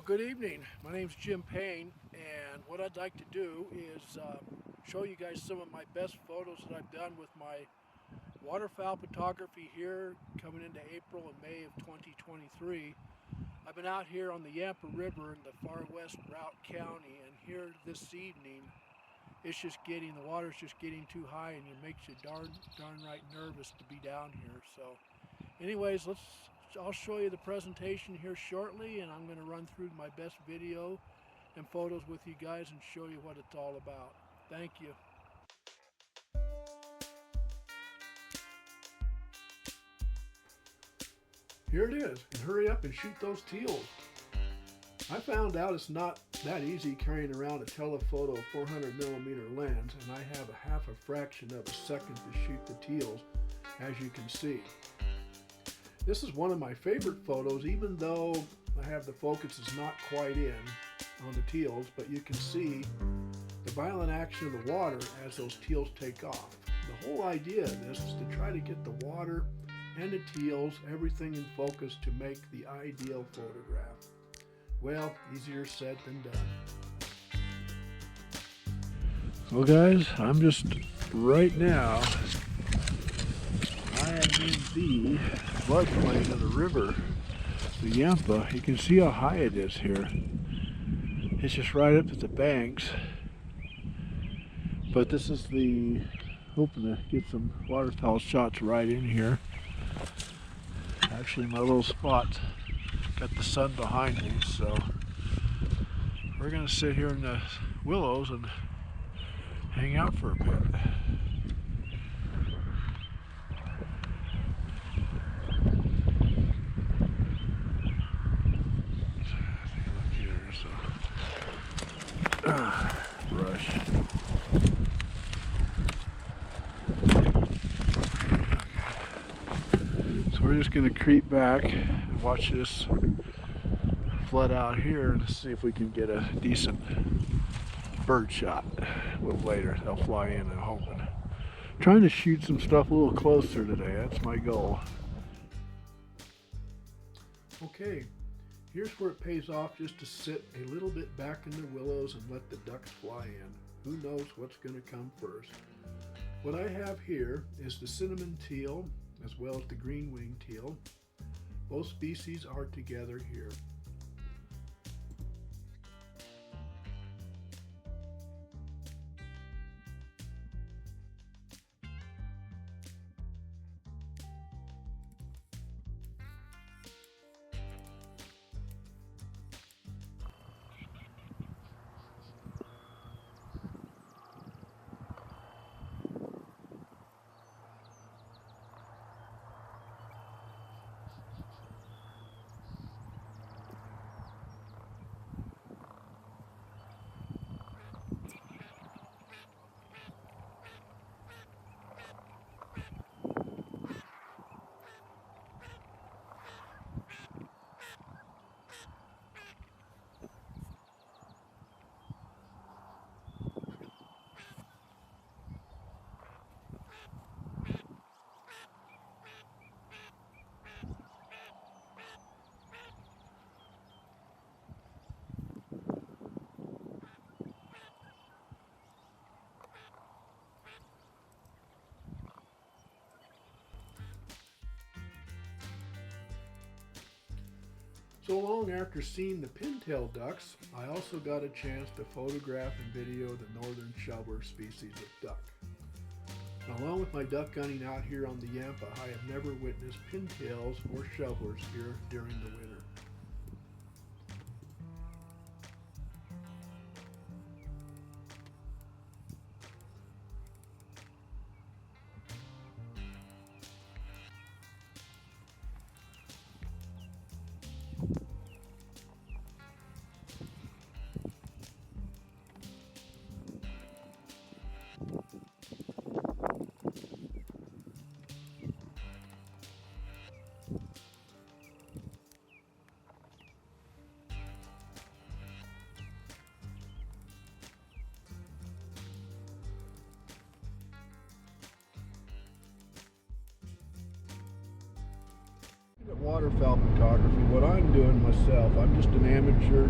Good evening. My name is Jim Payne, and what I'd like to do is show you guys some of my best photos that I've done with my waterfowl photography here coming into April and May of 2023. I've been out here on the Yampa River in the far west Routt County, and here this evening the water's just getting too high, and it makes you darn right nervous to be down here. So anyways, I'll show you the presentation here shortly, and I'm going to run through my best video and photos with you guys and show you what it's all about. Thank you. Here it is, and hurry up and shoot those teals. I found out it's not that easy carrying around a telephoto 400mm lens, and I have a half a fraction of a second to shoot the teals, as you can see. This is one of my favorite photos, even though I have the focus is not quite in on the teals, but you can see the violent action of the water as those teals take off. The whole idea of this is to try to get the water and the teals, everything in focus to make the ideal photograph. Well, easier said than done. Well guys, I'm just right now, I am in the floodplain of the river, the Yampa. You can see how high it is here. It's just right up at the banks. But this is hoping to get some waterfowl shots right in here. Actually, my little spot's got the sun behind me, so we're gonna sit here in the willows and hang out for a bit. Brush. So we're just going to creep back and watch this flood out here and see if we can get a decent bird shot a little later. They'll fly in, I'm hoping. Trying to shoot some stuff a little closer today. That's my goal. Okay. Here's where it pays off just to sit a little bit back in the willows and let the ducks fly in. Who knows what's going to come first. What I have here is the cinnamon teal as well as the green-winged teal. Both species are together here. So long after seeing the pintail ducks, I also got a chance to photograph and video the northern shoveler species of duck. Now, along with my duck gunning out here on the Yampa, I have never witnessed pintails or shovelers here during the winter. Waterfowl photography, what I'm doing myself, I'm just an amateur,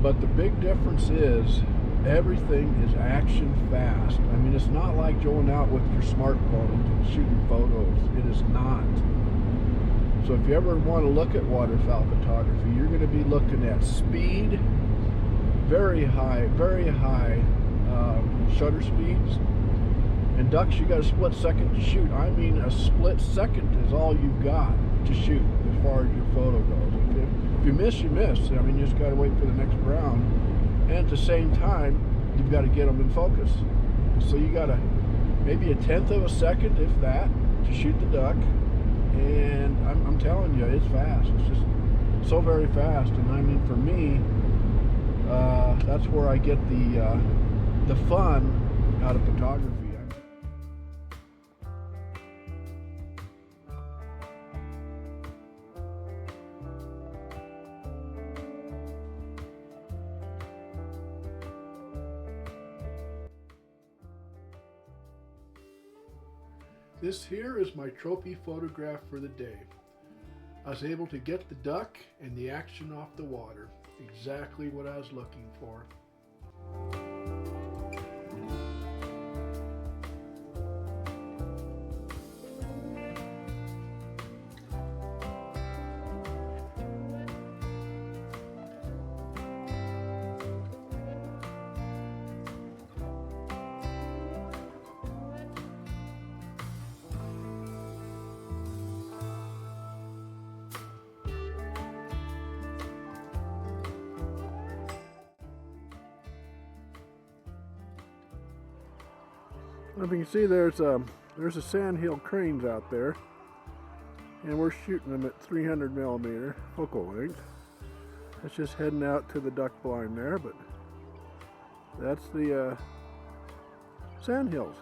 but the big difference is everything is action fast. I mean, it's not like going out with your smartphone and shooting photos. It is not. So if you ever want to look at waterfowl photography, you're going to be looking at speed, very high shutter speeds. And ducks, you got a split second to shoot. I mean, a split second is all you've got to shoot as far as your photo goes. If you miss, you miss. I mean, you just got to wait for the next round. And at the same time, you've got to get them in focus. So you got maybe a tenth of a second, if that, to shoot the duck. And I'm telling you, it's fast. It's just so very fast. And I mean, for me, that's where I get the fun out of photography. This here is my trophy photograph for the day. I was able to get the duck and the action off the water. Exactly what I was looking for. If you can see, there's a sandhill cranes out there, and we're shooting them at 300 millimeter focal length. That's just heading out to the duck blind there, but that's the sandhills.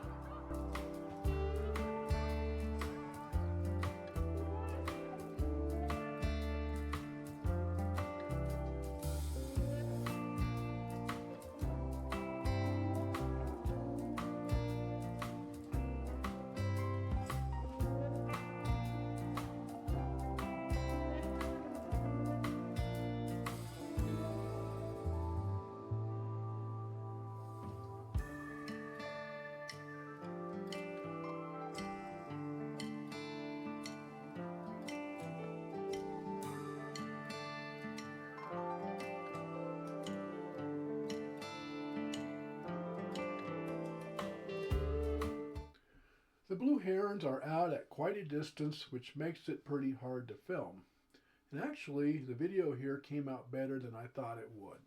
The blue herons are out at quite a distance, which makes it pretty hard to film. And actually, the video here came out better than I thought it would.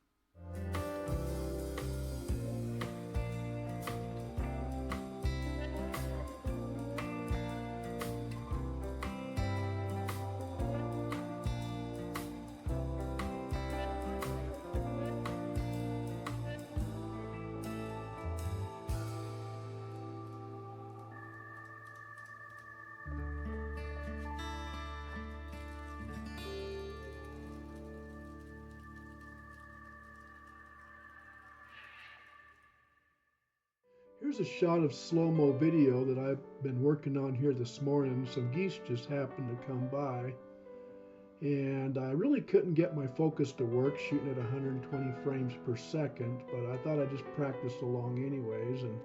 Here's a shot of slow-mo video that I've been working on here this morning. Some geese just happened to come by, and I really couldn't get my focus to work shooting at 120 frames per second, but I thought I'd just practice along anyways. And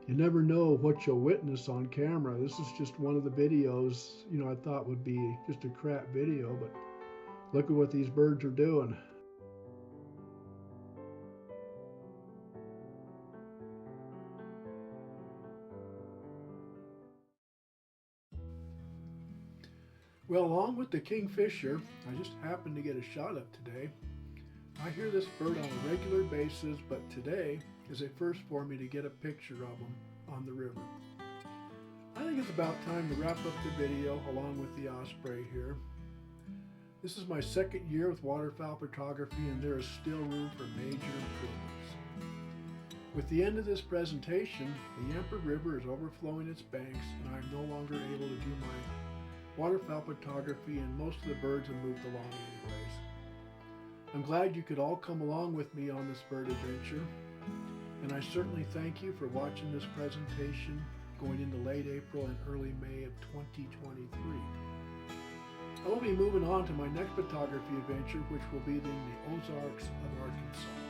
you never know what you'll witness on camera. This is just one of the videos, I thought would be just a crap video, but look at what these birds are doing. Well, along with the kingfisher, I just happened to get a shot of today. I hear this bird on a regular basis, but today is a first for me to get a picture of him on the river. I think it's about time to wrap up the video along with the osprey here. This is my second year with waterfowl photography, and there is still room for major improvements. With the end of this presentation, the Yampa River is overflowing its banks, and I'm no longer able to do my waterfowl photography, and most of the birds have moved along anyways. I'm glad you could all come along with me on this bird adventure, and I certainly thank you for watching this presentation going into late April and early May of 2023. I will be moving on to my next photography adventure, which will be in the Ozarks of Arkansas.